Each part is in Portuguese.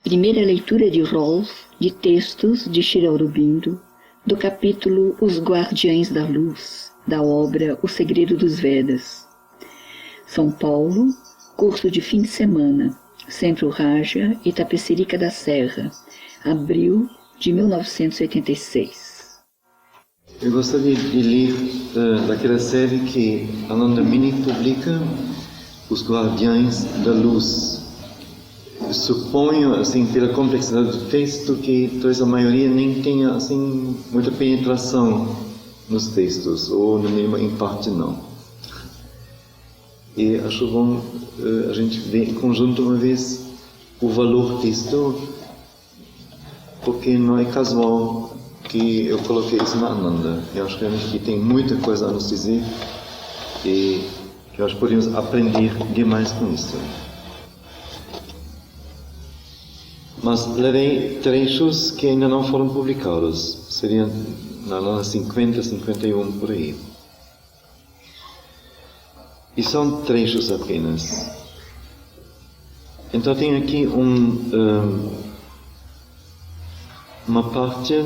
Primeira leitura de Rolf, de textos de Sri Aurobindo, do capítulo Os Guardiães da Luz, da obra O Segredo dos Vedas. São Paulo, curso de fim de semana, Centro Raja, Itapecerica da Serra, abril de 1986. Eu gostaria de ler daquela série que Ananda Mini publica, Os Guardiães da Luz. Suponho, assim, pela complexidade do texto, que talvez a maioria nem tenha, assim, muita penetração nos textos, ou no mínimo em parte não. E acho bom a gente ver em conjunto uma vez o valor disto, porque não é casual que eu coloquei isso na Ananda. Eu acho realmente que tem muita coisa a nos dizer e que nós podemos aprender demais com isso. Mas lerei trechos que ainda não foram publicados, seriam na Ananda 50, 51 por aí. E são trechos apenas. Então tem aqui uma parte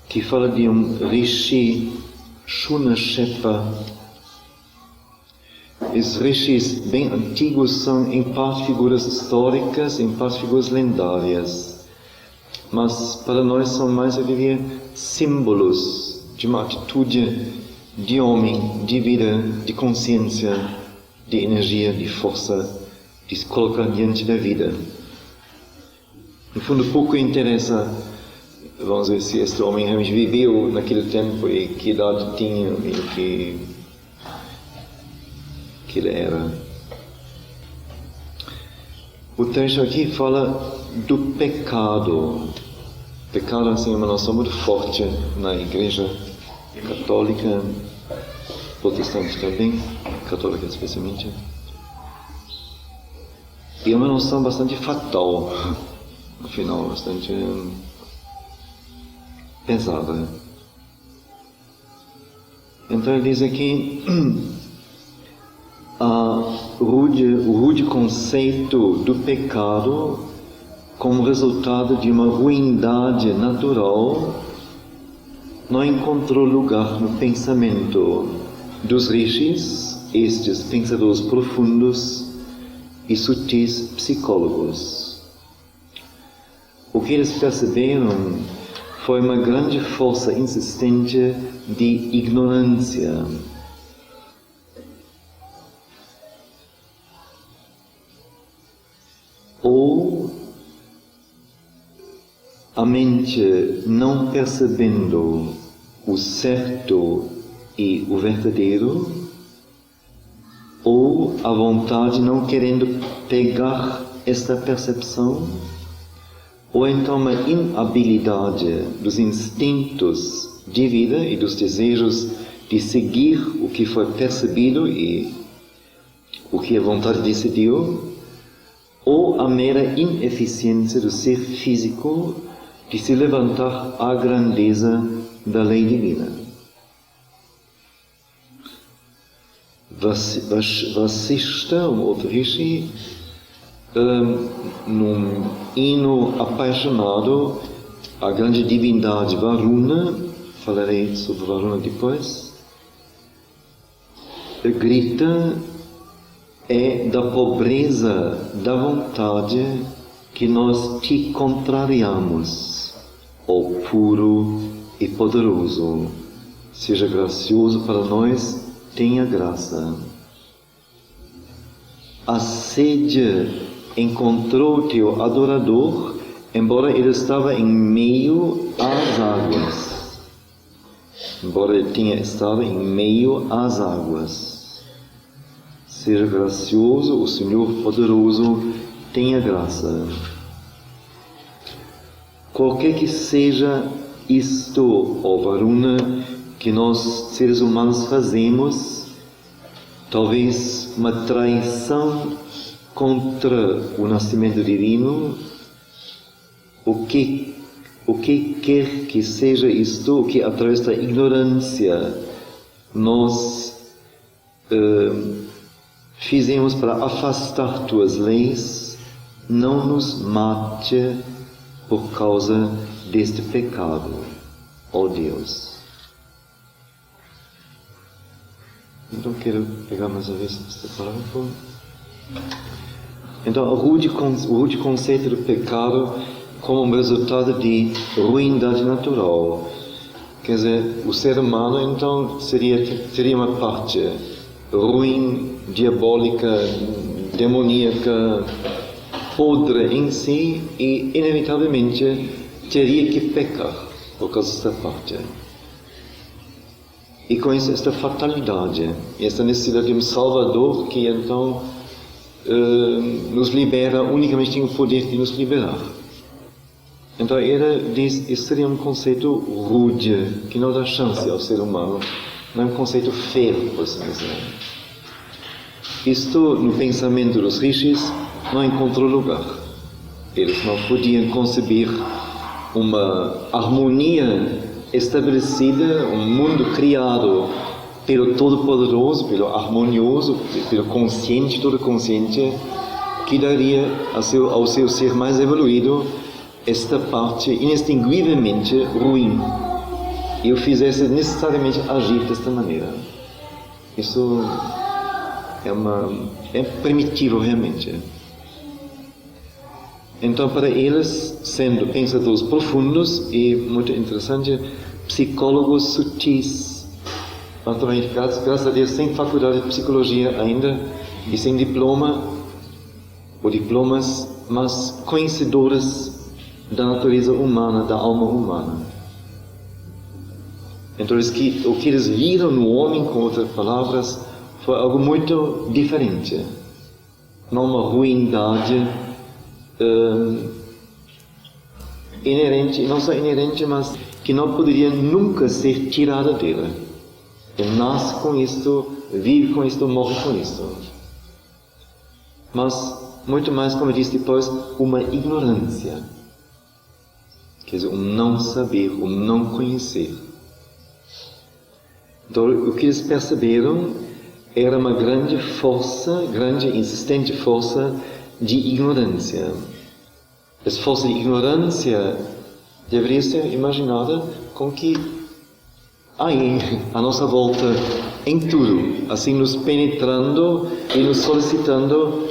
que fala de um Rishi Shunashepa. Esses rishis bem antigos são em parte figuras históricas, em parte figuras lendárias. Mas para nós são mais, eu diria, símbolos de uma atitude de homem, de vida, de consciência, de energia, de força, de se colocar diante da vida. No fundo, pouco interessa, vamos ver, se este homem realmente viveu naquele tempo e que idade tinha e o que ele era. O trecho aqui fala do pecado. Pecado, assim, é uma noção muito forte na igreja católica, protestante também, católica especialmente. E é uma noção bastante fatal, afinal, bastante pesada. Então ele diz aqui o rude conceito do pecado como resultado de uma ruindade natural não encontrou lugar no pensamento dos rishis, estes pensadores profundos e sutis psicólogos. O que eles perceberam foi uma grande força insistente de ignorância. Ou a mente não percebendo o certo e o verdadeiro, ou a vontade não querendo pegar esta percepção, ou então uma inabilidade dos instintos de vida e dos desejos de seguir o que foi percebido e o que a vontade decidiu, ou a mera ineficiência do ser físico de se levantar à grandeza da lei divina. Vasishta, um outro rishi, num hino apaixonado à grande divindade Varuna, falarei sobre Varuna depois, grita: é da pobreza da vontade que nós te contrariamos, ó puro e poderoso. Seja gracioso para nós, tenha graça. A sede encontrou teu adorador, embora ele estava em meio às águas. Embora ele tenha estado em meio às águas. Seja gracioso, o Senhor poderoso, tenha graça. Qualquer que seja isto, ó Varuna, que nós seres humanos fazemos, talvez uma traição contra o nascimento divino, o que quer que seja isto, o que através da ignorância nós fizemos para afastar tuas leis, não nos mate por causa deste pecado, ó Deus. Então quero pegar mais uma vez esta parágrafo. Então, o rude conceito do pecado como um resultado de ruindade natural. Quer dizer, o ser humano, então, teria uma parte ruim, diabólica, demoníaca, podre em si, e, inevitavelmente, teria que pecar por causa desta parte. E com isso, esta fatalidade, esta necessidade de um Salvador que, então, nos libera, unicamente tem o poder de nos liberar. Então ele diz, isso seria um conceito rude, que não dá chance ao ser humano, não é um conceito feio, por assim dizer. Isto, no pensamento dos rishis, não encontrou lugar. Eles não podiam conceber uma harmonia estabelecida, um mundo criado pelo Todo-Poderoso, pelo Harmonioso, pelo Consciente, todo consciente, que daria ao seu ser mais evoluído esta parte inextinguivelmente ruim, e o fizesse necessariamente agir desta maneira. Isso é primitivo realmente. Então, para eles, sendo pensadores profundos e, muito interessante, psicólogos sutis, naturalmente, graças a Deus, sem faculdade de psicologia ainda, e sem diploma, ou diplomas, mas conhecedores da natureza humana, da alma humana. Então, o que eles viram no homem, com outras palavras, foi algo muito diferente. Não uma ruindade inerente, não só inerente, mas que não poderia nunca ser tirada dele. Ele nasce com isto, vive com isto, morre com isto. Mas, muito mais, como eu disse depois, uma ignorância. Quer dizer, um não saber, um não conhecer. Então, o que eles perceberam era uma grande força, grande, insistente força de ignorância. Essa força de ignorância deveria ser imaginada com que aí, à nossa volta, em tudo, assim nos penetrando e nos solicitando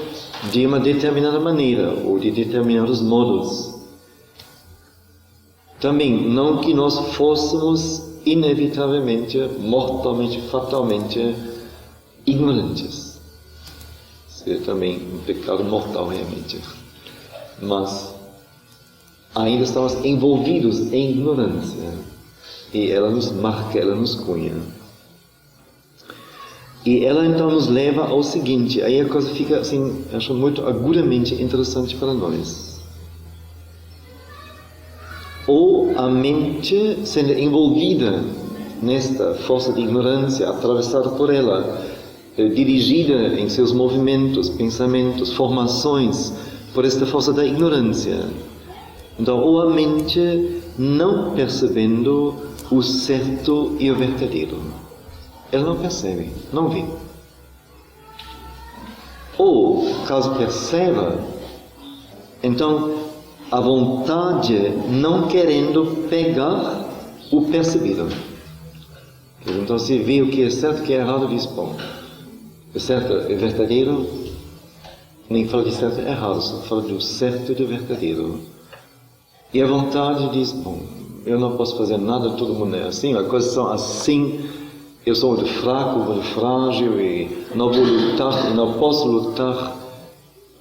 de uma determinada maneira, ou de determinados modos. Também, não que nós fôssemos inevitavelmente, mortalmente, fatalmente ignorantes. Seria também um pecado mortal realmente. Mas ainda estamos envolvidos em ignorância. E ela nos marca, ela nos cunha. E ela então nos leva ao seguinte, aí a coisa fica assim, acho muito agudamente interessante para nós. Ou a mente sendo envolvida nesta força de ignorância, atravessada por ela, dirigida em seus movimentos, pensamentos, formações, por esta força da ignorância. Então, ou a mente não percebendo o certo e o verdadeiro. Ela não percebe, não vê. Ou, caso perceba, então a vontade não querendo pegar o percebido. Então, se vê o que é certo e o que é errado, diz, bom, o certo é verdadeiro, nem fala de certo e errado, só fala do certo e do verdadeiro. E a vontade diz, bom, eu não posso fazer nada, todo mundo é assim, as coisas são assim, eu sou muito fraco, muito frágil, e não vou lutar, e não posso lutar,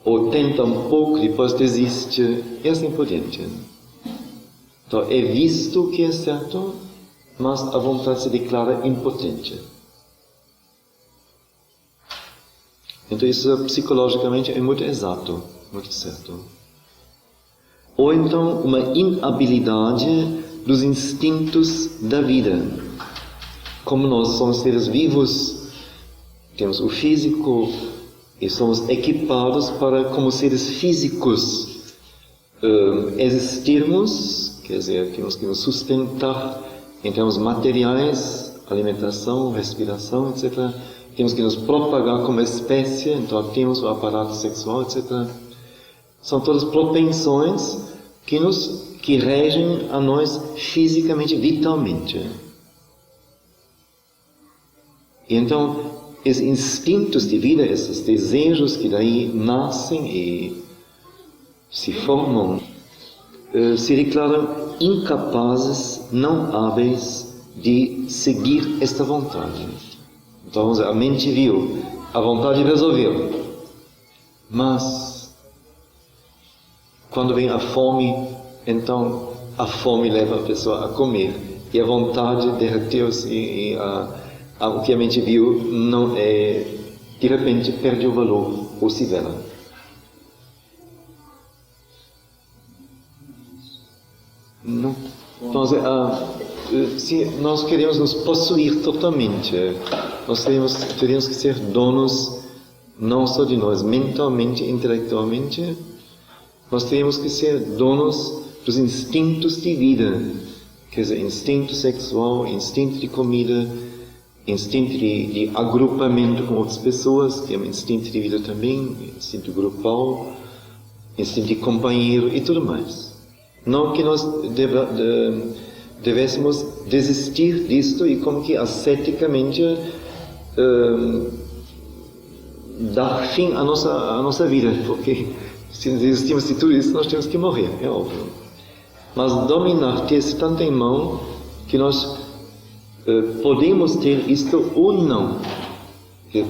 ou tenta um pouco, depois desiste, e assim por diante. Então, é visto o que é certo, mas a vontade se declara impotente. Então, isso psicologicamente é muito exato, muito certo. Ou então, uma inabilidade dos instintos da vida. Como nós somos seres vivos, temos o físico e somos equipados para, como seres físicos, existirmos, quer dizer, temos que nos sustentar em termos materiais, alimentação, respiração, etc. Temos que nos propagar como espécie, então temos o aparato sexual, etc. São todas propensões que regem a nós fisicamente, vitalmente. E então, esses instintos de vida, esses desejos que daí nascem e se formam, se declaram incapazes, não hábeis de seguir esta vontade. Então, a mente viu, a vontade resolveu. Mas, quando vem a fome, então a fome leva a pessoa a comer. E a vontade derreteu-se e o que a mente viu não de repente perde o valor ou se vela. Não. Então, se nós queremos nos possuir totalmente, nós teríamos que ser donos não só de nós, mentalmente, intelectualmente, nós teríamos que ser donos dos instintos de vida, quer dizer, instinto sexual, instinto de comida, instinto de agrupamento com outras pessoas, que é um instinto de vida também, instinto grupal, instinto de companheiro e tudo mais. Não que nós devêssemos desistir disto e como que asceticamente dar fim à nossa vida, porque se desistimos de tudo isso, nós temos que morrer, é óbvio. Mas dominar, ter-se tanto em mão, que nós podemos ter isto ou não.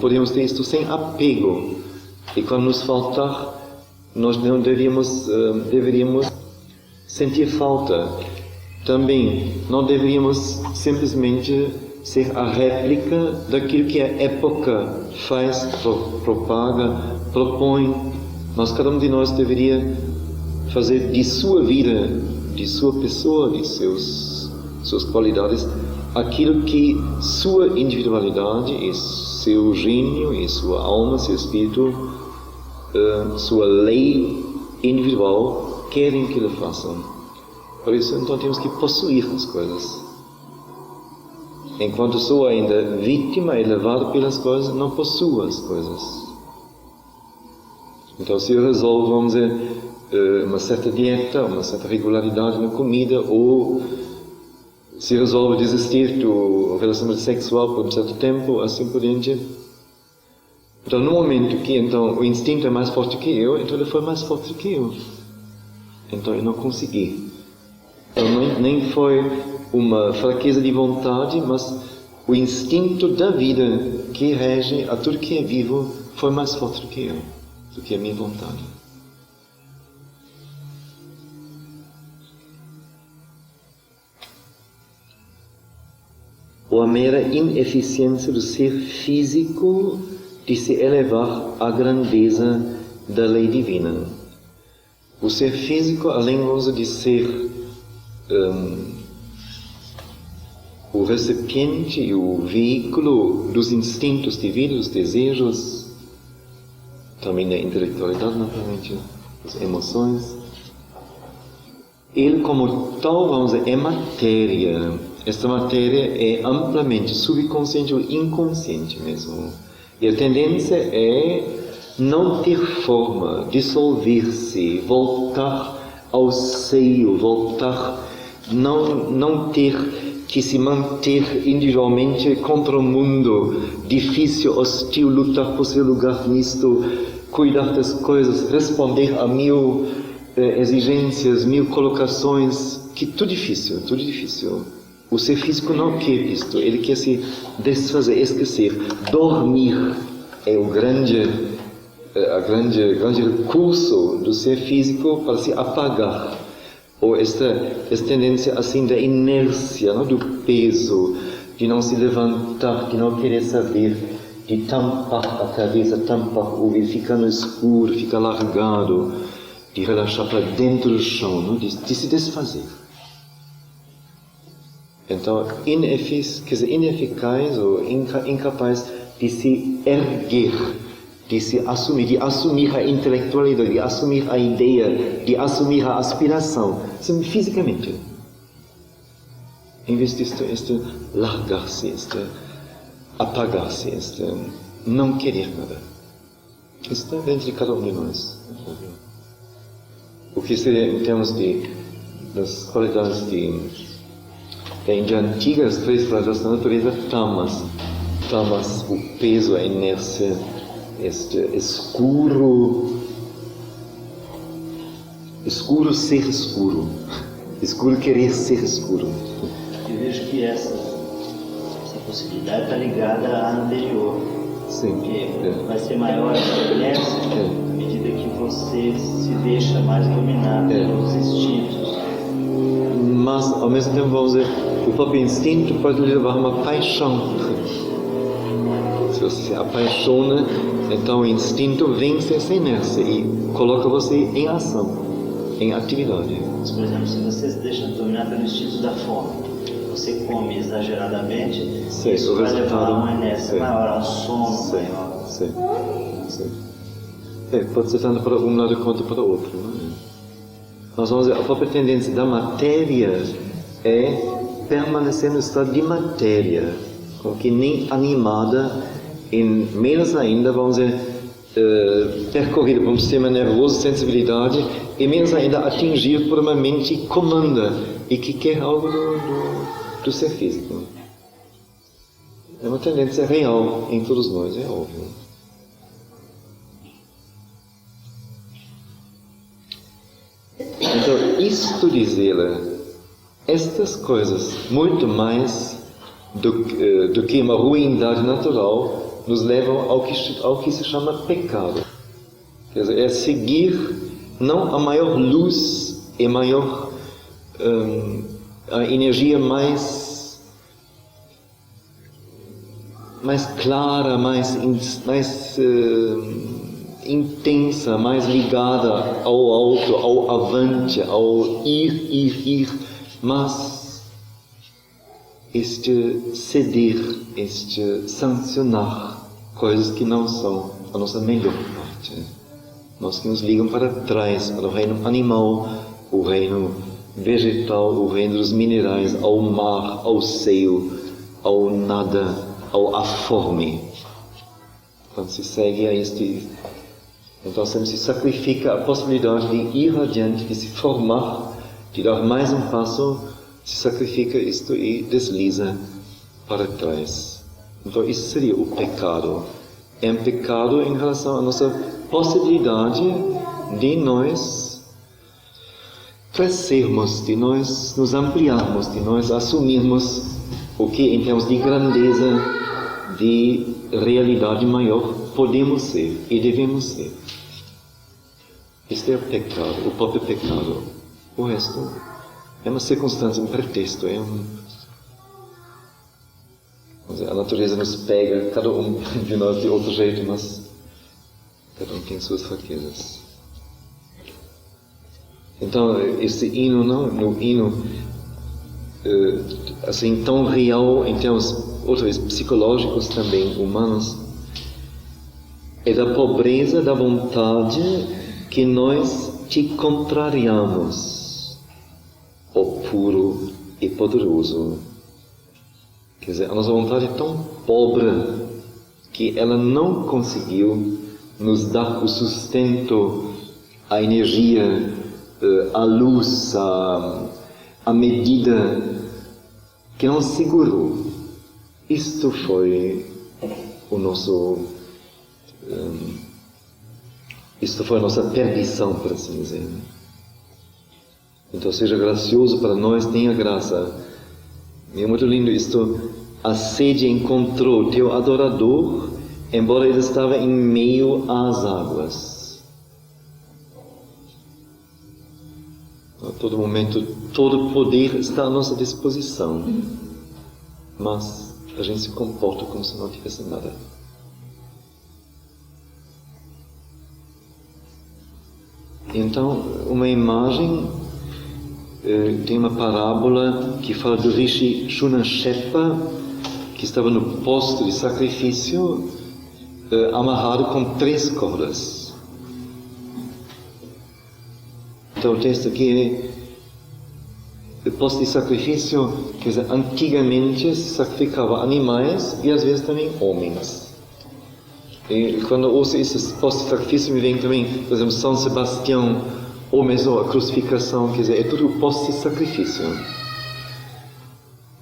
Podemos ter isto sem apego. E quando nos faltar, nós não deveríamos sentir falta. Também não deveríamos simplesmente ser a réplica daquilo que a época faz, propaga, propõe. Cada um de nós deveria fazer de sua vida, de sua pessoa, de suas qualidades, aquilo que sua individualidade e seu gênio e sua alma, seu espírito, sua lei individual querem que ele façam. Por isso, então, temos que possuir as coisas. Enquanto sou ainda vítima e levado pelas coisas, não possuo as coisas. Então, se eu resolvo, vamos dizer, uma certa dieta, uma certa regularidade na comida, ou se resolvo desistir do relacionamento sexual por um certo tempo, assim por diante. Então, no momento que então, o instinto é mais forte que eu, então ele foi mais forte que eu. Então, eu não consegui. Então, nem foi uma fraqueza de vontade, mas o instinto da vida que rege a tudo que é vivo foi mais forte do que eu, do que a minha vontade. Ou a mera ineficiência do ser físico de se elevar à grandeza da lei divina. O ser físico, além de ser o recipiente e o veículo dos instintos divinos, dos desejos, também da intelectualidade, naturalmente, das emoções. Ele, como tal, vamos dizer, é matéria. Esta matéria é amplamente subconsciente ou inconsciente mesmo. E a tendência é não ter forma, dissolver-se, voltar ao seio, não ter que se manter individualmente contra o mundo, difícil, hostil, lutar por seu lugar nisto, cuidar das coisas, responder a 1000 exigências, 1000 colocações, que tudo difícil. O ser físico não quer isto, ele quer se desfazer, esquecer. Dormir é o grande recurso do ser físico para se apagar. Ou esta tendência assim da inércia, não? Do peso, de não se levantar, de não querer saber, de tampar a cabeça, tampar o ouvido, ficar no escuro, ficar largado, de relaxar para dentro do chão, não? De se desfazer. Então, ineficaz ou incapaz de se erguer, de assumir a intelectualidade, de assumir a ideia, de assumir a aspiração, fisicamente. Em vez de largar-se, apagar-se, não querer nada. Isso está dentro de cada um de nós. o que seria em termos das qualidades da Índia antiga, as 3 qualidades da natureza, tamas, o peso, a inércia, este escuro ser escuro, escuro querer ser escuro. Eu vejo que essa possibilidade está ligada à anterior. Sim. Porque vai ser maior a inércia à medida que você se deixa mais dominar pelos instintos. Mas, ao mesmo tempo, vamos dizer, o próprio instinto pode lhe levar a uma paixão. Se você se apaixona, então o instinto vence essa inércia e coloca você em ação, em atividade. Mas, por exemplo, se você se deixa dominar pelo instinto da fome, você come exageradamente, isso vai levar a uma inércia maior, a um sono maior. Sim. Pode ser tanto para um lado quanto para o outro. Não é? Nós vamos dizer, a própria tendência da matéria é permanecer no estado de matéria, que nem animada, e menos ainda, vamos dizer, percorrida por um sistema nervoso, sensibilidade, e menos ainda atingir por uma mente que comanda e que quer algo do ser físico. É uma tendência real em todos nós, é óbvio. Então, isto dizer, estas coisas, muito mais do que uma ruindade natural, nos levam ao que se chama pecado. Quer dizer, é seguir não a maior luz e maior a energia mais clara, mais intensa, mais ligada ao alto, ao avante, ao ir, mas este ceder, este sancionar coisas que não são a nossa melhor parte. Nós que nos ligam para trás, para o reino animal, o reino vegetal, o reino dos minerais, ao mar, ao seio, ao nada, ao aforme. Quando se segue a este... Então sempre se sacrifica a possibilidade de ir adiante, de se formar, de dar mais um passo, se sacrifica isto e desliza para trás. Então isso seria o pecado. É um pecado em relação à nossa possibilidade de nós crescermos, de nós nos ampliarmos, de nós assumirmos o que em termos de grandeza, de realidade maior podemos ser e devemos ser. Este é o pecado, o próprio pecado. O resto é uma circunstância, um pretexto, a natureza nos pega, cada um de nós de outro jeito, mas cada um tem suas fraquezas. Então, esse hino, no hino, assim, tão real em termos, outra vez, psicológicos também, humanos, é da pobreza da vontade que nós te contrariamos, ó puro e poderoso. Quer dizer, a nossa vontade é tão pobre que ela não conseguiu nos dar o sustento, a energia, a luz, a medida que não segurou. Isto foi o nosso... isto foi a nossa perdição, por assim dizer. Então seja gracioso para nós, tenha graça. É muito lindo isto. A sede encontrou teu adorador, embora ele estava em meio às águas. A todo momento, todo poder está à nossa disposição. Mas a gente se comporta como se não tivesse nada. Então, uma imagem, tem uma parábola que fala do Rishi Shunashepa, que estava no posto de sacrifício, amarrado com 3 cordas. Então o texto aqui é: o posto de sacrifício, quer dizer, antigamente se sacrificava animais e às vezes também homens. E quando ouço esse posto de sacrifício me vem também, por exemplo, São Sebastião, ou mesmo a crucificação, quer dizer, é tudo post-sacrifício,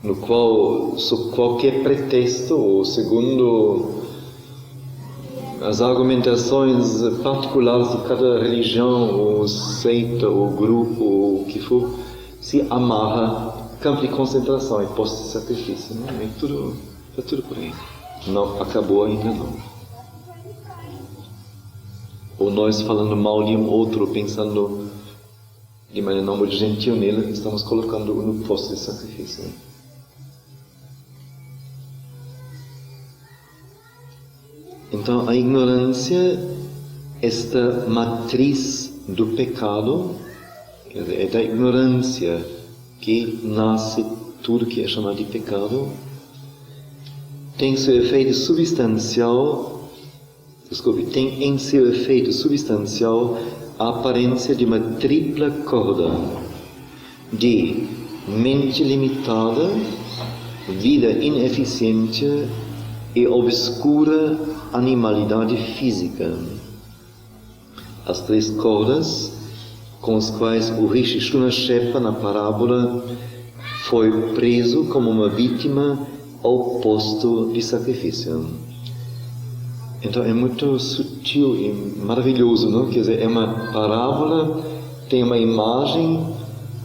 no qual, sob qualquer pretexto, ou segundo as argumentações particulares de cada religião, ou seita, ou grupo, ou o que for, se amarra campo de concentração e post-sacrifício. É tudo por aí. Não acabou ainda não. Ou nós falando mal de um outro, pensando de maneira não muito gentil nele, estamos colocando no posto de sacrifício. Então, a ignorância, esta matriz do pecado, é da ignorância que nasce tudo que é chamado de pecado, tem seu efeito substancial, tem em seu efeito substancial a aparência de uma tripla corda de mente limitada, vida ineficiente e obscura animalidade física. As três cordas com as quais o Rishi Shunashepa, na parábola, foi preso como uma vítima ao posto de sacrifício. Então é muito sutil e maravilhoso, não? Quer dizer, é uma parábola, tem uma imagem,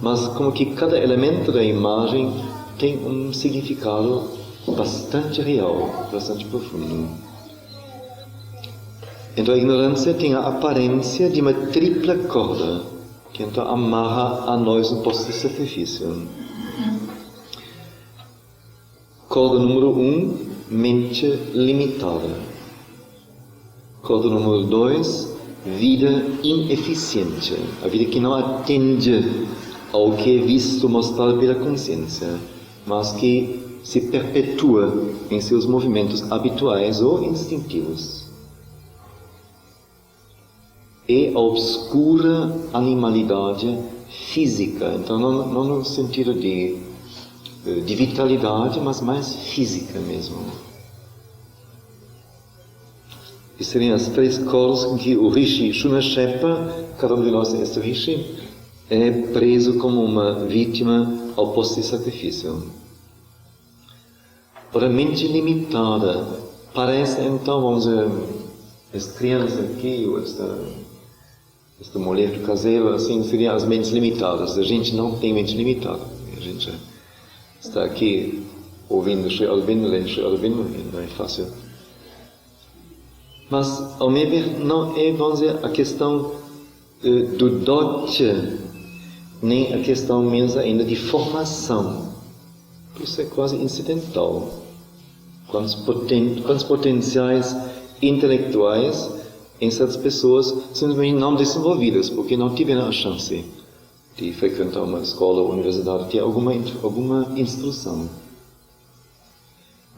mas como que cada elemento da imagem tem um significado bastante real, bastante profundo. Então a ignorância tem a aparência de uma tripla corda, que então amarra a nós no posto de sacrifício. Corda número 1, mente limitada. Corda número 2, vida ineficiente. A vida que não atende ao que é visto, mostrado pela consciência, mas que se perpetua em seus movimentos habituais ou instintivos. E a obscura animalidade física, então não no sentido de vitalidade, mas mais física mesmo. E seriam as três cordas com que o Rishi Shunashepa, cada um de nós é este Rishi, é preso como uma vítima ao posto de sacrifício. Ora, mente limitada parece então, vamos dizer, as crianças aqui, ou esta mulher do caseiro, assim, seriam as mentes limitadas. A gente não tem mente limitada. A gente está aqui ouvindo Sri Aurobindo, lendo Sri Aurobindo, não é fácil. Mas, ao meu ver, não é, vamos dizer, a questão do dote, nem a questão menos ainda de formação. Isso é quase incidental. Quantos potenciais intelectuais em certas pessoas simplesmente não desenvolvidas, porque não tiveram a chance de frequentar uma escola ou universidade, ter alguma instrução.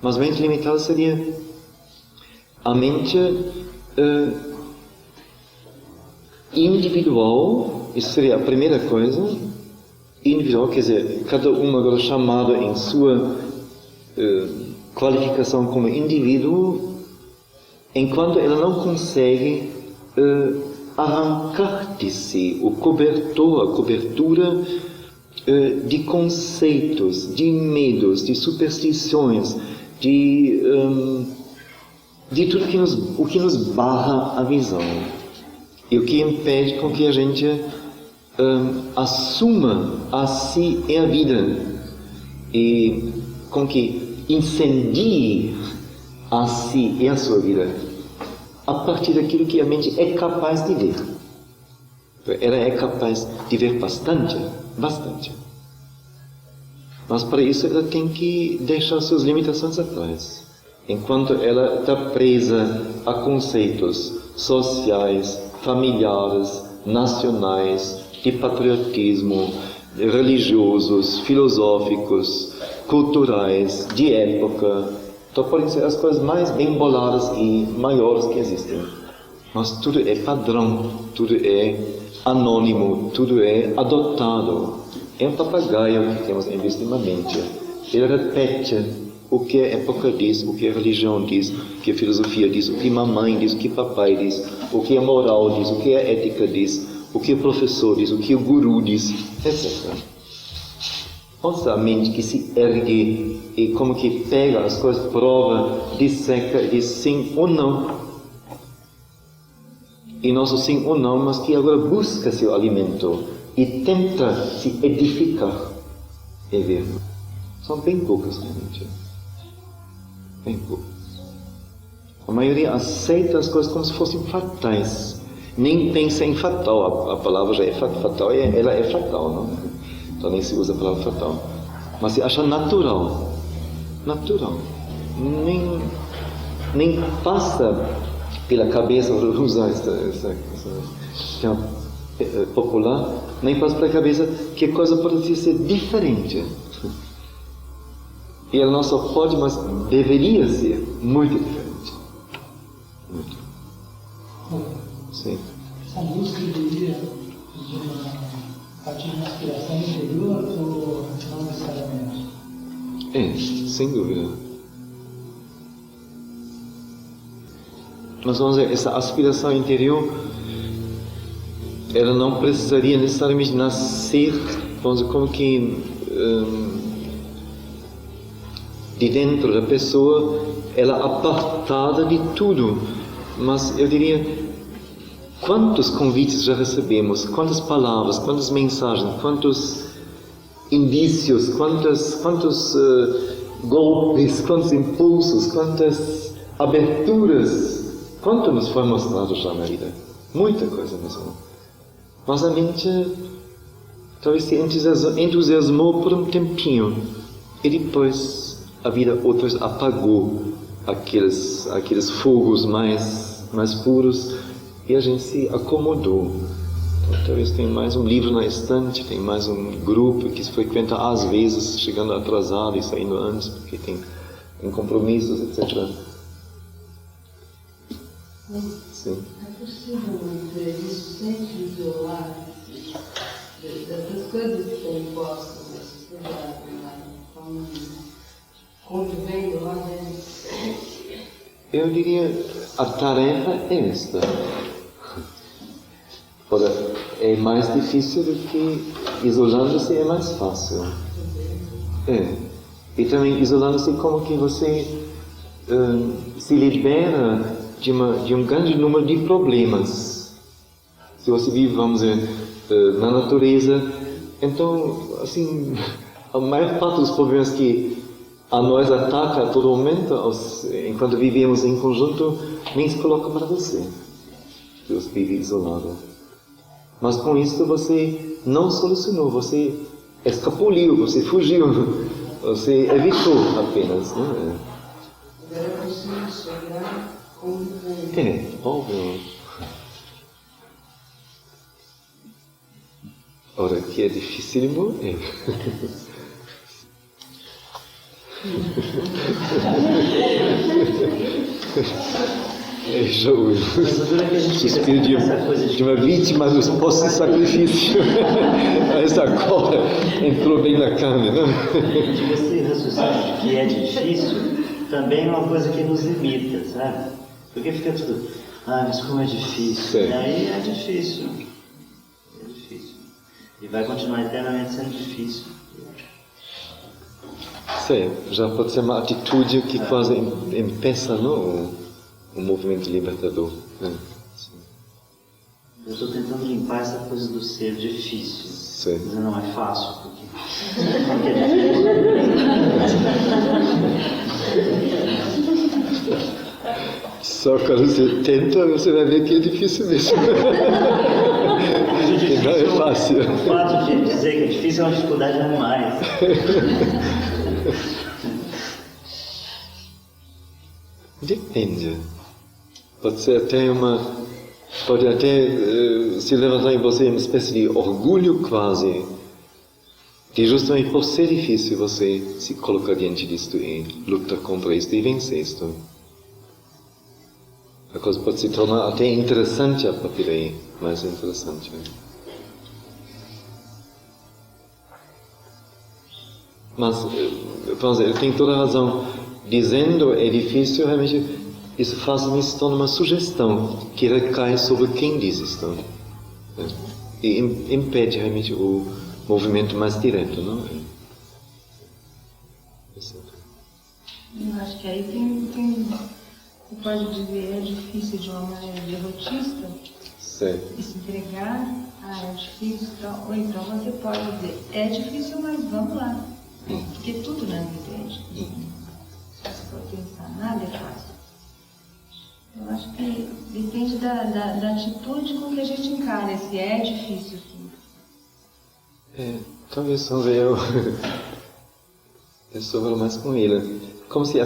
Mas a mente limitada seria a mente individual, isso seria a primeira coisa, individual, quer dizer, cada um agora chamado em sua qualificação como indivíduo, enquanto ela não consegue arrancar de si o cobertor, a cobertura de conceitos, de medos, de superstições, de tudo o que nos barra a visão e o que impede com que a gente assuma a si e a vida e com que incendie a si e a sua vida a partir daquilo que a mente é capaz de ver. Ela é capaz de ver bastante. Mas para isso ela tem que deixar suas limitações atrás. Enquanto ela está presa a conceitos sociais, familiares, nacionais, de patriotismo, religiosos, filosóficos, culturais, de época, então podem ser as coisas mais bem boladas e maiores que existem. Mas tudo é padrão, tudo é anônimo, tudo é adotado. É um papagaio que temos em vez de uma mente. Ele repete o que a época diz, o que a religião diz, o que a filosofia diz, o que mamãe diz, o que papai diz, o que a moral diz, o que a ética diz, o que o professor diz, o que o guru diz, etc. Nossa mente que se ergue e como que pega as coisas, prova, disseca e diz sim ou não. E nosso sim ou não, mas que agora busca seu alimento e tenta se edificar. É ver. São bem poucas realmente. Bem poucas. A maioria aceita as coisas como se fossem fatais. Nem pensa em fatal. A palavra já é fatal, ela é fatal, não? Então nem se usa a palavra fatal. Mas se acha natural. Natural. Nem passa pela cabeça, vou usar essa popular, nem passa pela cabeça que a coisa pode ser diferente. E ela não só pode, mas deveria ser muito diferente. Muito. Sim. Essa busca deveria partir de uma aspiração interior ou não necessariamente? Sem dúvida. Mas vamos dizer, essa aspiração interior, ela não precisaria necessariamente nascer, vamos dizer, como que de dentro da pessoa, ela apartada de tudo. Mas eu diria, quantos convites já recebemos, quantas palavras, quantas mensagens, quantos indícios, quantos golpes, quantos impulsos, quantas aberturas, quanto nos foi mostrado já na vida? Muita coisa mesmo. Mas a mente talvez se entusiasmou por um tempinho e depois a vida outra vez apagou aqueles fogos mais puros e a gente se acomodou. Então, talvez tenha mais um livro na estante, tem mais um grupo que se frequenta às vezes, chegando atrasado e saindo antes, porque tem compromissos, etc. Sim. É possível ver isso sem se isolar das coisas que estão impostas na sociedade, como convivendo lá dentro? Eu diria, a tarefa é esta. Ora, é mais difícil do que isolando-se é mais fácil. E também isolando-se como que você se libera de um grande número de problemas. Se você vive, vamos dizer, na natureza, então, assim, a maior parte dos problemas que a nós ataca a todo momento, enquanto vivemos em conjunto, nem se coloca para você. Se você vive isolado. Mas com isso você não solucionou, você escapuliu, você fugiu, você evitou apenas, não é? Agora é possível chegar convivendo. Óbvio. Ora, que é dificílimo, É jogo. Suspiro de uma vítima dos postos de sacrifício. Essa cobra entrou bem na carne, não? Esse raciocínio de que é difícil também é uma coisa que nos limita, sabe? Porque fica tudo, mas como é difícil. Sim. E aí é difícil. É difícil. E vai continuar eternamente sendo difícil. Sim, já pode ser uma atitude que quase impeça, não? O movimento libertador. Eu estou tentando limpar essa coisa do ser difícil. Sim. Mas não é fácil, porque é difícil. Só quando você tenta, você vai ver que é difícil mesmo. Que não é fácil. O fato de dizer que é difícil é uma dificuldade a mais. Depende. Pode até se levantar em você uma espécie de orgulho quase, de justamente por ser difícil você se colocar diante disto e lutar contra isto e vencer isto. A coisa pode se tornar até interessante a partir daí, mais interessante. Mas, vamos dizer, ele tem toda a razão. Dizendo é difícil, realmente, isso faz-me se torna uma sugestão que recai sobre quem diz isto. e impede realmente o movimento mais direto, não? Eu acho que aí tem você pode dizer, é difícil de uma maneira derrotista, Sim. e se entregar, é difícil, então, ou então você pode dizer, é difícil, mas vamos lá. Porque tudo na vida é difícil. Se você for pensar, nada é fácil. Eu acho que depende da atitude com que a gente encara, se é difícil, sim. Talvez eu estou mais com ele. Como se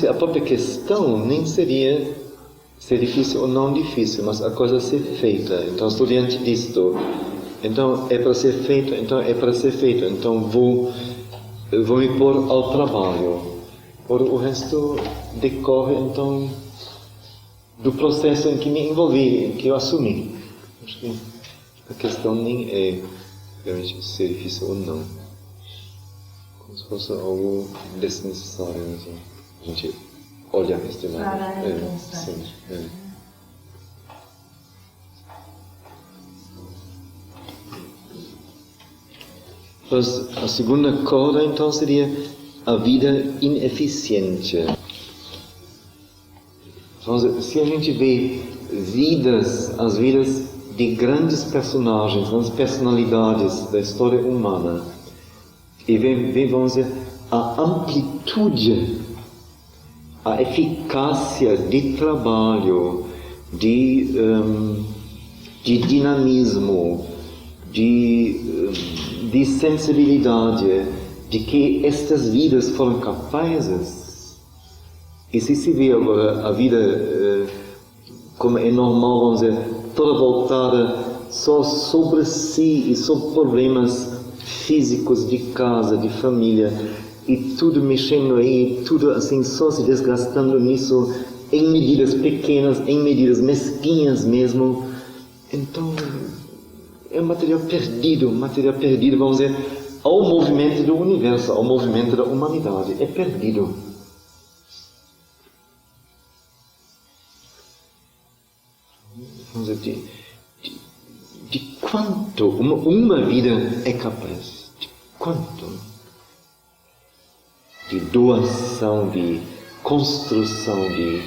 a própria questão nem seria ser difícil ou não difícil, mas a coisa ser feita. Então estou diante disto. Então é para ser feito, então é para ser feito. Então vou me pôr ao trabalho. O resto decorre então do processo em que me envolvi, em que eu assumi. Acho que a questão nem é realmente ser difícil ou não. Como se fosse algo desnecessário. Assim. A gente olha este lado. Parar e pensar. Sim, Mas a segunda coisa então seria a vida ineficiente. Então, se a gente vê as vidas de grandes personagens, grandes personalidades da história humana, e vê, vamos dizer, a amplitude, a eficácia de trabalho, de dinamismo, de sensibilidade, de que estas vidas foram capazes. E se vê agora a vida como é normal, vamos dizer, toda voltada só sobre si e sobre problemas físicos de casa, de família, e tudo mexendo aí, tudo assim, só se desgastando nisso, em medidas pequenas, em medidas mesquinhas mesmo. Então, é um material perdido, vamos dizer, ao movimento do universo, ao movimento da humanidade. É perdido. Vamos dizer, de quanto uma vida é capaz? De quanto? De doação, de construção, de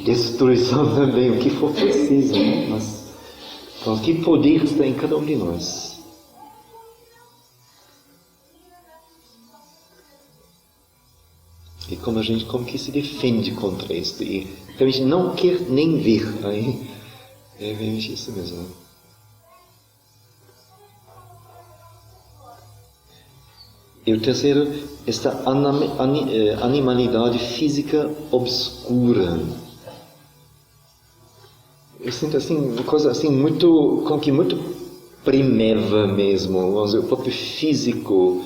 destruição também, o que for preciso, né? Mas que poder está em cada um de nós? E como que se defende contra isso? E realmente não quer nem ver. Aí é realmente isso mesmo. E o terceiro, esta animalidade física obscura. Eu sinto assim, uma coisa assim muito primeva mesmo, vamos dizer, o próprio físico.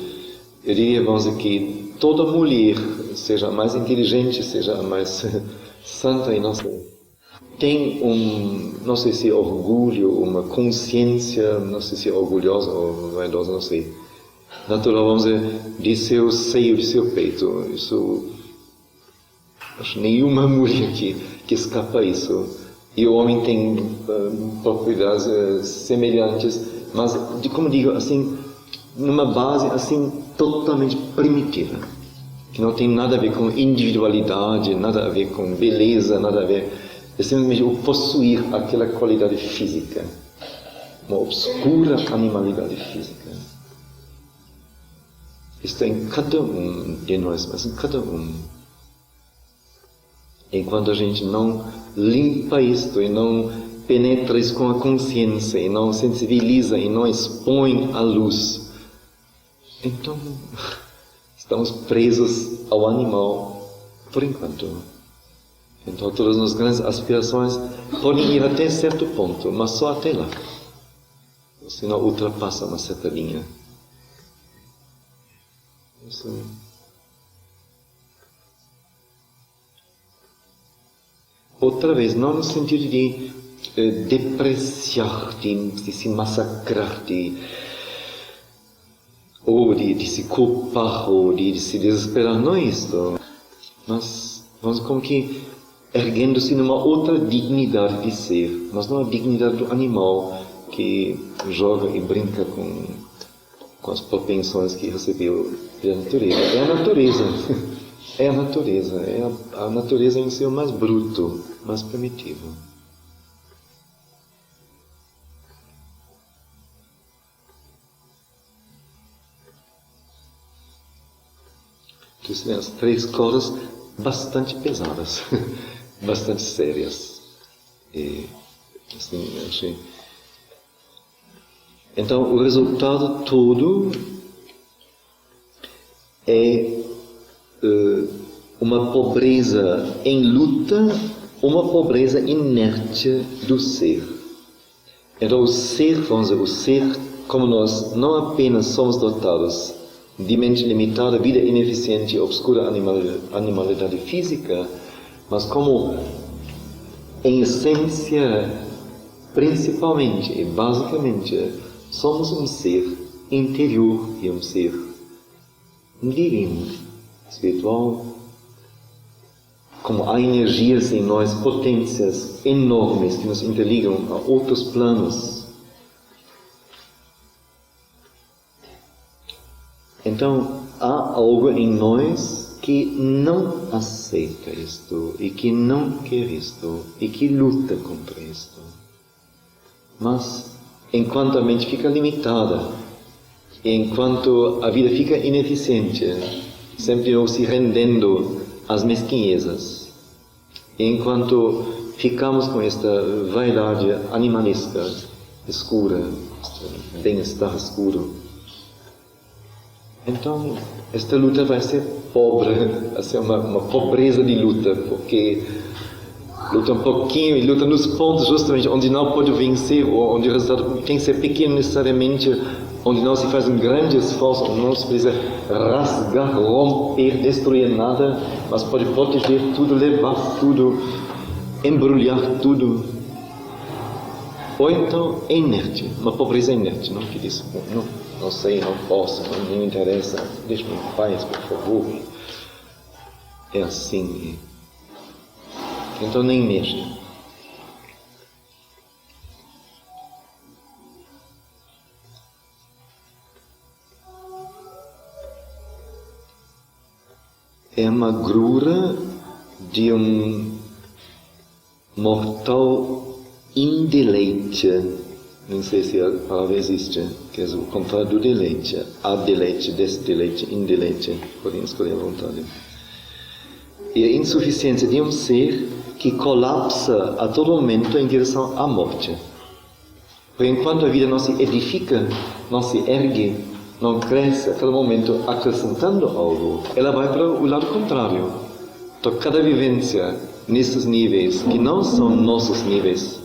Eu diria, vamos dizer, que toda mulher, seja a mais inteligente, seja a mais santa e não sei, tem não sei se orgulho, uma consciência, não sei se orgulhosa ou vaidosa, não sei, natural, vamos dizer, de seu seio, de seu peito. Isso, acho nenhuma mulher que escapa a isso. E o homem tem propriedades semelhantes, mas, como digo, assim, numa base assim totalmente primitiva, que não tem nada a ver com individualidade, nada a ver com beleza, nada a ver, é simplesmente o possuir aquela qualidade física, uma obscura animalidade física. Está em cada um de nós, mas em cada um. Enquanto a gente não limpa isto e não penetra isso com a consciência e não sensibiliza e não expõe à luz, então estamos presos ao animal por enquanto. Então todas as grandes aspirações podem ir até certo ponto, mas só até lá, senão ultrapassa uma certa linha. Isso. Outra vez, não no sentido de depreciar-te, de se massacrar-te, ou de se culpar, ou de se desesperar, não é isto. Mas vamos como que erguendo-se numa outra dignidade de ser, mas não a dignidade do animal que joga e brinca com as propensões que recebeu da natureza. É a natureza. É a natureza. É a natureza em seu mais bruto, mais primitivo. Então, as 3 cordas bastante pesadas, bastante sérias. E, assim, achei. Então, o resultado todo é uma pobreza em luta, uma pobreza inerte do ser. Então, o ser, vamos dizer, o ser, como nós não apenas somos dotados de mente limitada, vida ineficiente, obscura animalidade física, mas como, em essência, principalmente e basicamente, somos um ser interior e um ser divino, espiritual. Como há energias em nós, potências enormes que nos interligam a outros planos. Então, há algo em nós que não aceita isto, e que não quer isto, e que luta contra isto. Mas, enquanto a mente fica limitada, enquanto a vida fica ineficiente, sempre se rendendo às mesquinhezas, enquanto ficamos com esta vaidade animalista, escura, bem-estar escuro, então esta luta vai ser pobre, vai ser uma pobreza de luta, porque luta um pouquinho e luta nos pontos justamente onde não pode vencer, ou onde o resultado tem que ser pequeno necessariamente, onde não se faz um grande esforço, onde não se precisa rasgar, romper, destruir nada, mas pode proteger tudo, levar tudo, embrulhar tudo. Ou então é inerte, uma pobreza inerte, não que diz, não sei, não posso, não me interessa, deixe-me em paz, por favor. É assim. Então nem mexe. É a magrura de um mortal indeleite. Não sei se a palavra existe, que é o contrário do deleite. Adeleite, desdeleite, indeleite. Podem escolher à vontade. E a insuficiência de um ser que colapsa a todo momento em direção à morte. Porque enquanto a vida não se edifica, não se ergue, não cresce, a cada momento acrescentando algo, ela vai para o lado contrário. Então, cada vivência nesses níveis, que não são nossos níveis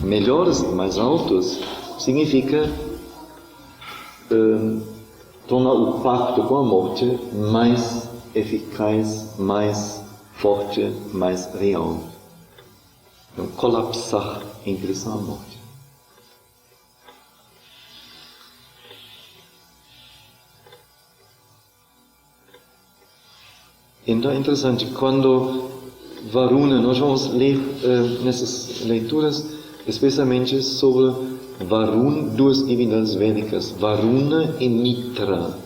melhores e mais altos, significa tornar o pacto com a morte mais eficaz, mais forte, mais real. Então, colapsar em direção à morte. Então é interessante, quando Varuna, nós vamos ler nessas leituras, especialmente sobre Varuna, 2 divindades védicas, Varuna e Mitra.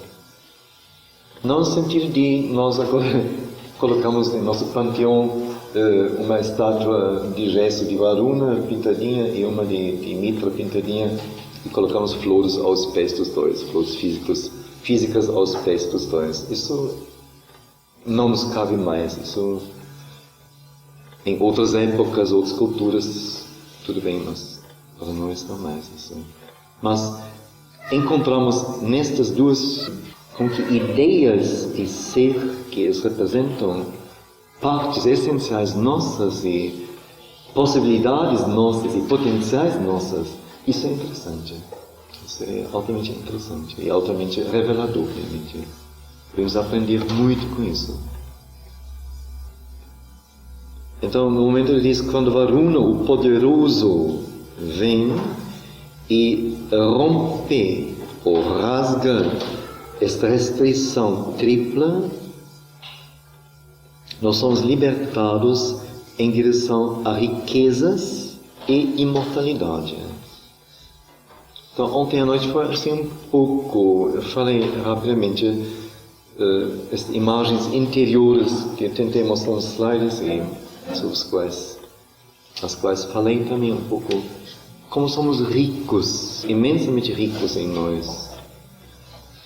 Não no sentido de nós agora colocamos em nosso panteão uma estátua de gesso de Varuna pintadinha e uma de Mitra pintadinha e colocamos flores aos pés dos dois, flores físicas aos pés dos dois. Isso não nos cabe mais. Isso, em outras épocas, outras culturas, tudo bem, mas para nós não mais. Isso. Mas encontramos nestas duas com que ideias de ser que eles representam partes essenciais nossas e possibilidades nossas e potenciais nossas. Isso é interessante. Isso é altamente interessante e altamente revelador, realmente. Podemos aprender muito com isso. Então, no momento ele diz, quando Varuna, o poderoso, vem e rompe ou rasga esta restrição tripla, nós somos libertados em direção a riquezas e imortalidade. Então, ontem à noite foi assim um pouco, eu falei rapidamente, as imagens interiores que eu tentei mostrar nos slides e sobre as quais falei também um pouco, como somos ricos, imensamente ricos em nós,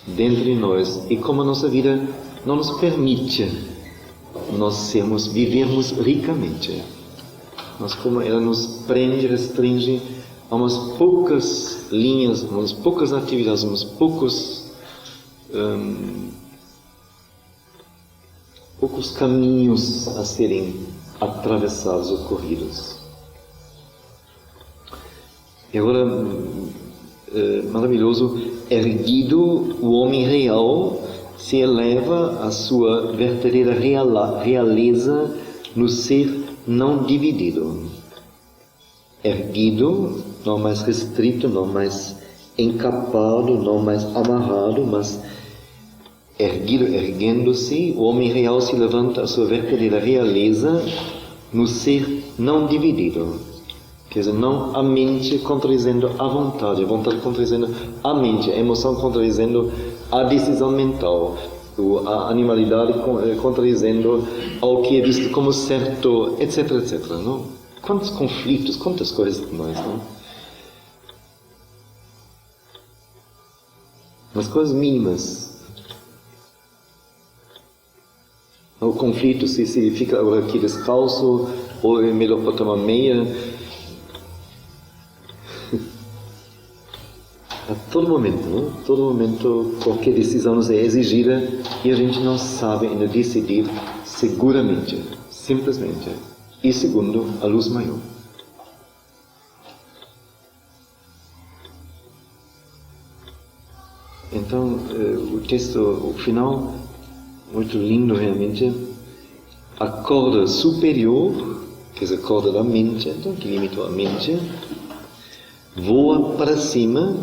dentro de nós, e como a nossa vida não nos permite nós vivermos ricamente. Mas como ela nos prende, restringe a umas poucas linhas, umas poucas atividades, uns poucos caminhos a serem atravessados, ocorridos. E agora, maravilhoso, erguido, o homem real se eleva à sua verdadeira realeza no ser não dividido. Erguido, não mais restrito, não mais encapado, não mais amarrado, mas erguido, erguendo-se, o homem real se levanta à sua verdadeira realeza no ser não dividido. Quer dizer, não a mente contradizendo a vontade contradizendo a mente, a emoção contradizendo a decisão mental, a animalidade contradizendo ao que é visto como certo, etc, etc. Não? Quantos conflitos, quantas coisas de nós, não? Mas coisas mínimas. O conflito se fica agora aqui descalço, ou é melhor botar uma meia. A todo momento, não? Todo momento, qualquer decisão nos é exigida e a gente não sabe ainda decidir seguramente, simplesmente, e segundo a luz maior. Então, o texto, o final, muito lindo realmente, a corda superior, que é a corda da mente, então, que limita a mente, voa para cima,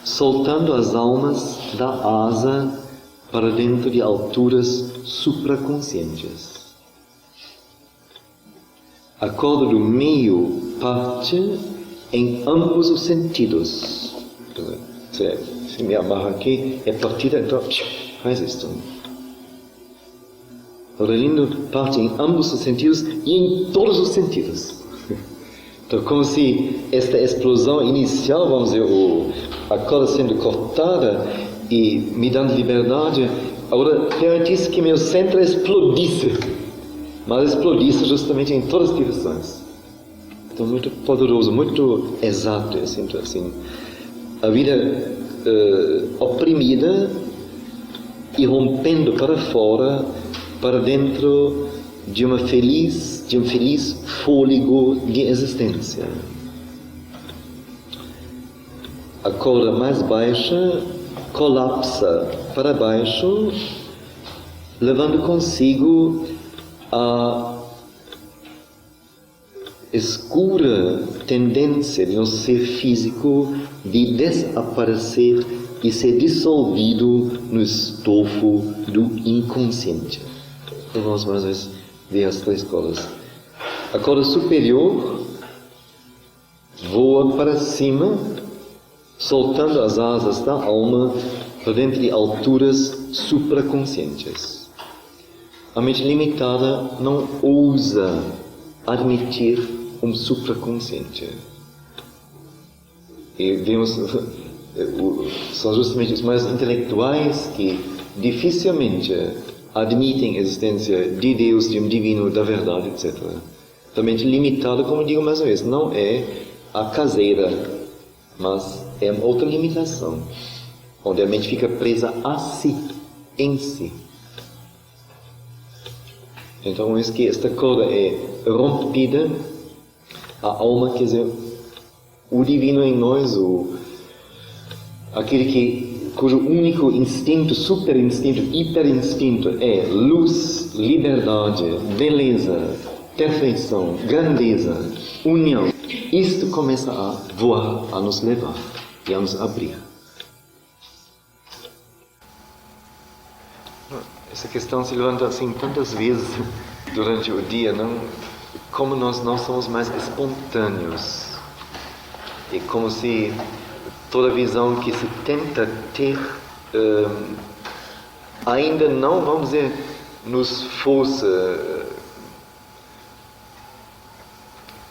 soltando as almas da asa para dentro de alturas supraconscientes. A corda do meio parte em ambos os sentidos. Se me amarra aqui, é partida, então faz isto. O lindo parte em ambos os sentidos e em todos os sentidos. Então, como se esta explosão inicial, vamos dizer, a corda sendo cortada e me dando liberdade, agora permitisse que meu centro explodisse, mas explodisse justamente em todas as direções. Então, muito poderoso, muito exato, eu sinto assim. A vida oprimida, irrompendo para fora, para dentro de um feliz fôlego de existência. A corda mais baixa colapsa para baixo, levando consigo a escura tendência de nosso ser físico de desaparecer e ser dissolvido no estofo do inconsciente. Então vamos mais uma vez ver as três cordas. A corda superior voa para cima, soltando as asas da alma para dentro de alturas supraconscientes. A mente limitada não ousa admitir um supraconsciente. E vemos, são justamente os mais intelectuais que dificilmente admitem a existência de Deus, de um divino, da verdade, etc. A mente limitada, como digo mais uma vez, não é a caseira, mas é uma outra limitação, onde a mente fica presa a si, em si. Então, uma vez que esta corda é rompida, a alma, quer dizer, o divino em nós, aquele cujo único instinto, superinstinto, hiperinstinto é luz, liberdade, beleza, perfeição, grandeza, união. Isto começa a voar, a nos levar e a nos abrir. Essa questão se levanta assim tantas vezes durante o dia, não? Como nós não somos mais espontâneos. É como se toda visão que se tenta ter ainda não, vamos dizer, nos fosse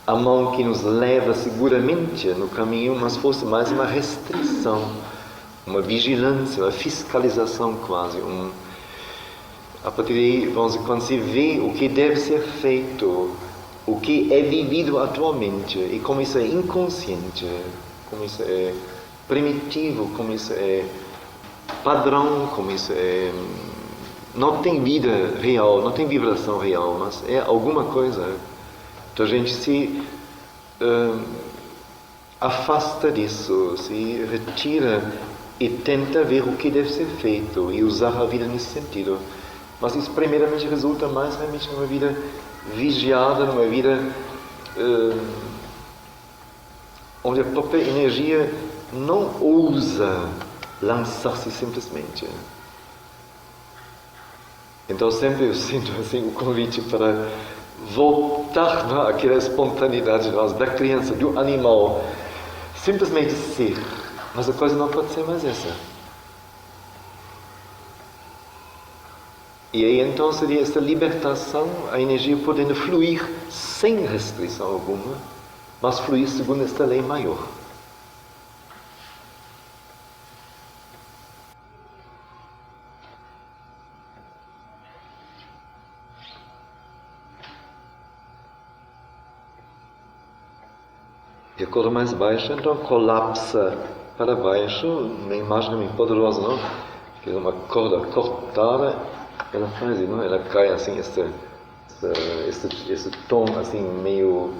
a mão que nos leva seguramente no caminho, mas fosse mais uma restrição, uma vigilância, uma fiscalização quase. A partir daí, vamos dizer, quando se vê o que deve ser feito, o que é vivido atualmente, e como isso é inconsciente, como isso é primitivo, como isso é padrão, como isso é... não tem vida real, não tem vibração real, mas é alguma coisa. Então a gente se afasta disso, se retira e tenta ver o que deve ser feito e usar a vida nesse sentido. Mas isso primeiramente resulta mais realmente numa vida vigiada, numa vida onde a própria energia não ousa lançar-se simplesmente. Então sempre eu sinto assim o convite para voltar àquela espontaneidade da criança, do animal, simplesmente ser. Mas a coisa não pode ser mais essa. E aí então seria essa libertação, a energia podendo fluir sem restrição alguma, mas fluir segundo esta lei maior. E a corda mais baixa, então, colapsa para baixo, uma imagem muito poderosa, não? Que é uma corda cortada, ela faz, não? Ela cai assim, esse tom assim, meio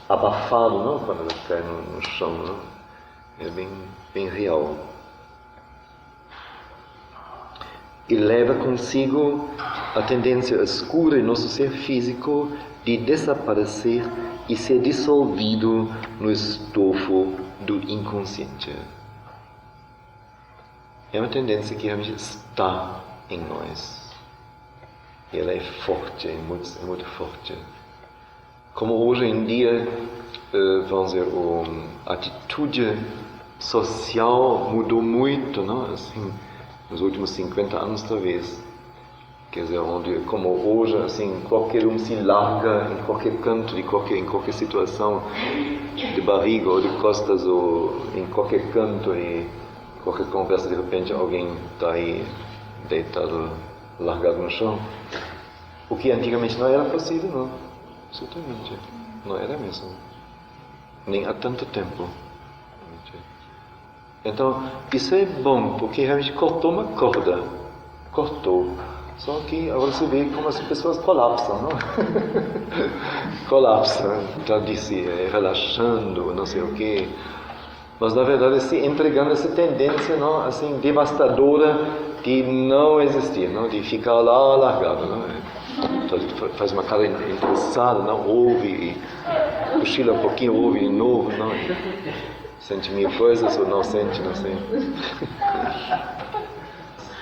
abafado, não? Quando ela cai no chão, não? É bem real. E leva consigo a tendência escura em nosso ser físico de desaparecer e ser dissolvido no estofo do inconsciente. É uma tendência que realmente está em nós. E ela é forte, é muito forte. Como hoje em dia, vamos dizer, a atitude social mudou muito, não? Assim, nos últimos 50 anos talvez. Quer dizer, onde, como hoje, assim, qualquer um se larga em qualquer canto, em qualquer situação, de barriga ou de costas, ou em qualquer canto, e qualquer conversa, de repente, alguém está aí deitado, largado no chão. O que antigamente não era possível, não. Absolutamente. Não era mesmo. Nem há tanto tempo. Então, isso é bom, porque realmente cortou uma corda. Cortou. Só que agora você vê como as pessoas colapsam, não? Colapsam, já disse, relaxando, não sei o quê. Mas na verdade se entregando essa tendência, não, assim, devastadora de não existir, não, de ficar lá largado, não? Então, faz uma cara interessada, não, ouve, cochila um pouquinho, ouve de novo, não? Sente mil coisas ou não sente, não sei.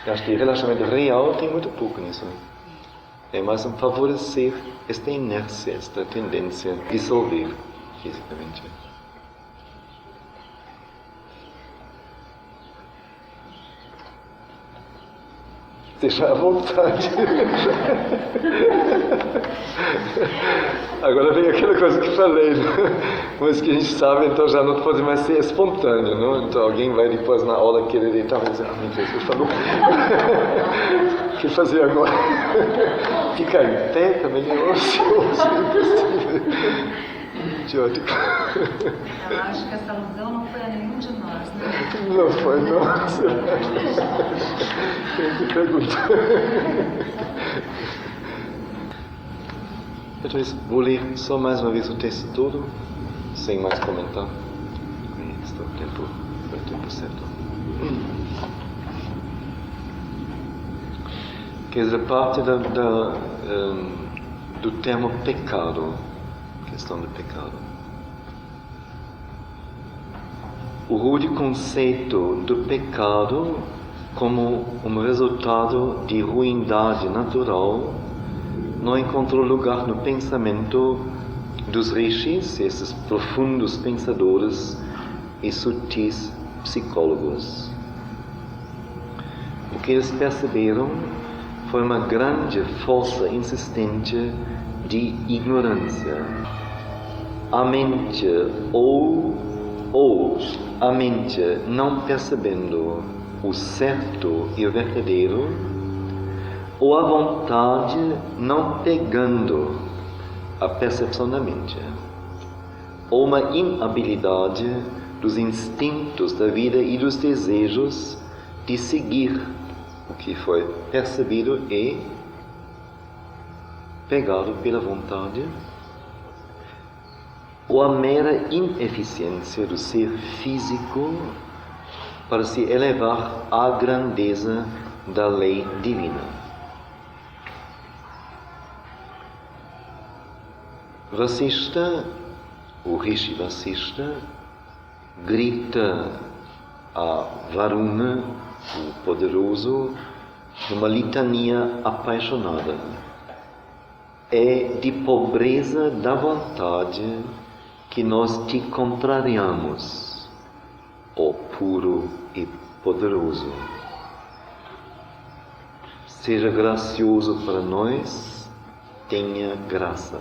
Acho que relaxamento real tem muito pouco nisso. É mais um favorecer esta inércia, esta tendência a dissolver fisicamente. Deixa à vontade. Agora vem aquela coisa que falei, né? Mas que a gente sabe, então já não pode mais ser espontâneo, não? Então alguém vai depois na aula querer deitar e dizer, meu Deus, você falou. O que fazer agora? Ficar em pé também é ocioso, impossível. Idiótico. Eu acho que essa alusão não foi a nenhum de nós, né? Não foi, não. Quem te pergunta? Então, vou ler só mais uma vez o texto todo, sem mais comentar. Aí está o tempo certo. Quer dizer, parte do termo pecado, questão do pecado. O rude conceito do pecado como um resultado de ruindade natural não encontrou lugar no pensamento dos rishis, esses profundos pensadores e sutis psicólogos. O que eles perceberam foi uma grande força insistente de ignorância. A mente ou a mente não percebendo o certo e o verdadeiro, ou a vontade não pegando a percepção da mente, ou uma inabilidade dos instintos da vida e dos desejos de seguir o que foi percebido e pegado pela vontade, ou a mera ineficiência do ser físico para se elevar à grandeza da lei divina. Vasishtha, o Rishi Vasishtha, grita a Varuna, o poderoso, numa litania apaixonada. É de pobreza da vontade que nós te contrariamos, ó puro e poderoso. Seja gracioso para nós, tenha graça.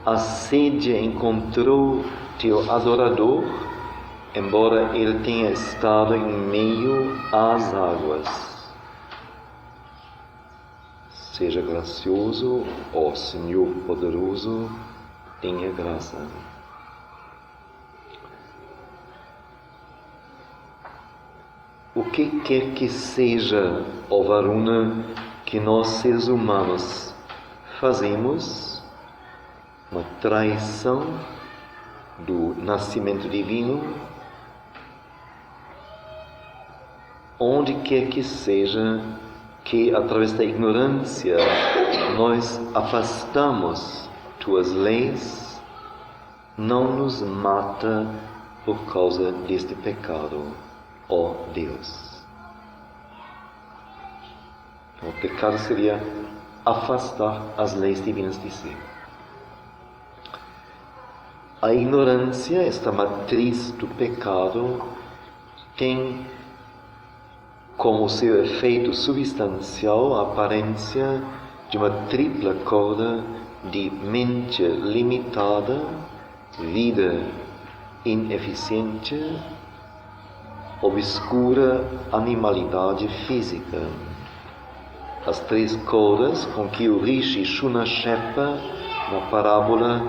A sede encontrou teu adorador, embora ele tenha estado em meio às águas. Seja gracioso, ó Senhor poderoso, tenha graça. O que quer que seja, ó Varuna, que nós seres humanos fazemos, uma traição do nascimento divino, onde quer que seja que através da ignorância nós afastamos tuas leis, não nos mata por causa deste pecado, ó Deus. Então, o pecado seria afastar as leis divinas de si. A ignorância, esta matriz do pecado, tem como seu efeito substancial a aparência de uma tripla corda de mente limitada, vida ineficiente, obscura animalidade física. As três cordas com que o Rishi Shunashepa, na parábola,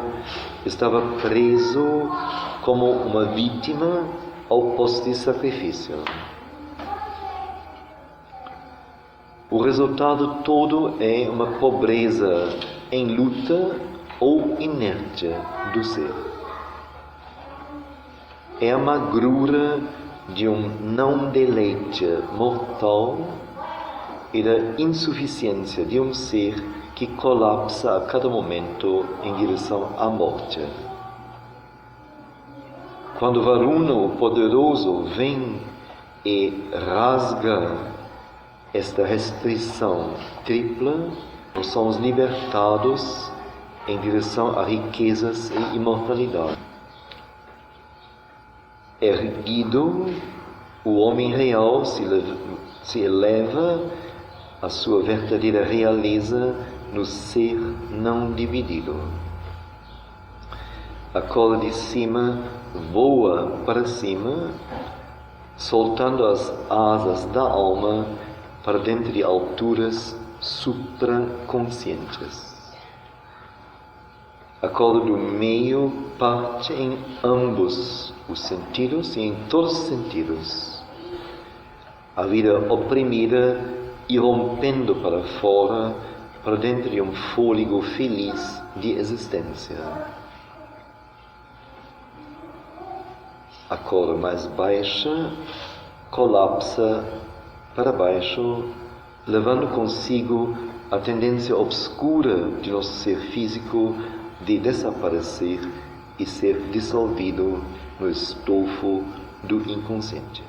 estava preso como uma vítima ao posto de sacrifício. O resultado todo é uma pobreza em luta ou inércia do ser. É a magrura de um não deleite mortal e da insuficiência de um ser que colapsa a cada momento em direção à morte. Quando Varuna, o poderoso, vem e rasga esta restrição tripla, nós somos libertados em direção a riquezas e imortalidade. Erguido, o homem real se eleva à sua verdadeira realeza no ser não dividido. A corda de cima voa para cima, soltando as asas da alma para dentro de alturas supraconscientes. A corda do meio parte em ambos os sentidos e em todos os sentidos. A vida oprimida irrompendo para fora, para dentro de um fôlego feliz de existência. A corda mais baixa colapsa para baixo, levando consigo a tendência obscura de nosso ser físico de desaparecer e ser dissolvido no estofo do inconsciente.